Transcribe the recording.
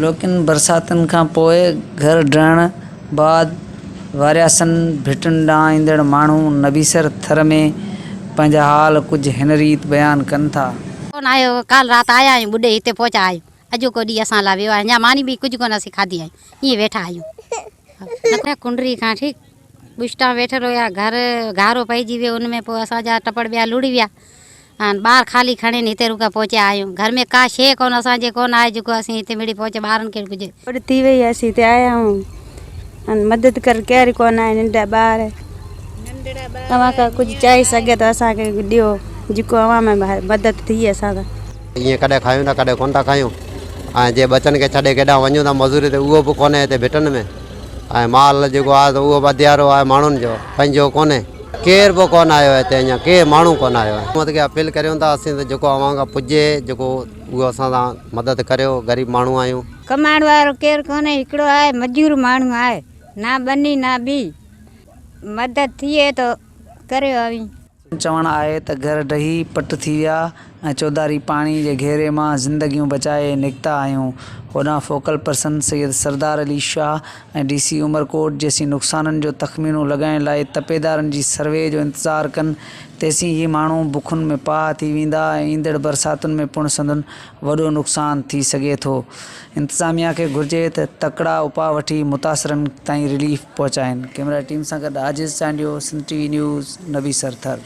लेकिन बरसातन का पोइ घर ढहण बाद वारियासन भिटन ॾांहुं ईंदड़ माण्हू नबीसर थर में पंहिंजा हाल कुछ हिन रीत बयान कनि था। कौन आयो काल रात आया आहियूं बुढ़े हिते पहुचा आहियूं अॼु को ॾींहुं असां लाइ वियो आहे अञा मानी बि कुझु कोन असीं खाधी आहे ईअं वेठा आहियूं कुंडरी खां ठीकु बुश्ता वेठल हुया घर गारो पइजी वियो उनमें पोइ असांजा टपड़ ॿिया लुड़ी विया ॿार ख़ाली खणी हिते रुका पहुचा आहियूं घर में का शइ कोन असांजे कोन आहे जेको असीं हिते मिड़ी पहुचे ॿारनि खे कुझु वॾी थी वई असीं हिते आया आहियूं मदद कर केरु कोन आहे नंढा ॿार तव्हां खां कुझु चई सघे त असांखे ॾियो जेको अवां में मदद थी असां त ईअं कॾहिं खायूं था कॾहिं कोन था खायूं ऐं जे बचनि खे छॾे केॾांहुं वञूं था मज़ूरी ते उहो बि कोन्हे हिते भिटनि में ऐं माल जेको आहे त उहो बि अध्यारो आहे माण्हुनि जो पंहिंजो कोन्हे केरु बि कोन आयो आहे हिते अञा केरु माण्हू कोन आयो आहे हुकूमत खे अपील करियूं था असीं त जेको अवां खां पुॼे जेको उहो असां सां मदद करियो ग़रीब माण्हू आहियूं कमाइण वारो केरु कोन्हे हिकिड़ो आहे मजूर माण्हू आहे ना बनी ना बी मदद थिए तो करियो अवी चवण आहे त घर ढही पट थी विया ऐं चौधारी पाणी जे घेरे मां ज़िंदगियूं बचाए निकिता आहियूं। होॾां फोकल पर्सन सैयद सरदार अली शाह ऐं DC उमरकोट जेसीं नुक़साननि जो तख़मीनो लॻाइण लाइ तपेदारनि जी सर्वे जो इंतज़ारु कनि तेसीं ही माण्हू बुखुनि में पाह थी वेंदा ऐं ईंदड़ बरसातुनि में पिणु संदन वॾो नुक़सानु थी सघे थो। इंतिज़ामिया खे घुर्जे त तकड़ा उपाउ वठी मुतासिरनि ताईं रिलीफ पहुचाइनि। कैमरा टीम सां गॾु आजिज़ चांडियो, सिंध TV न्यूज़, नबीसर थर।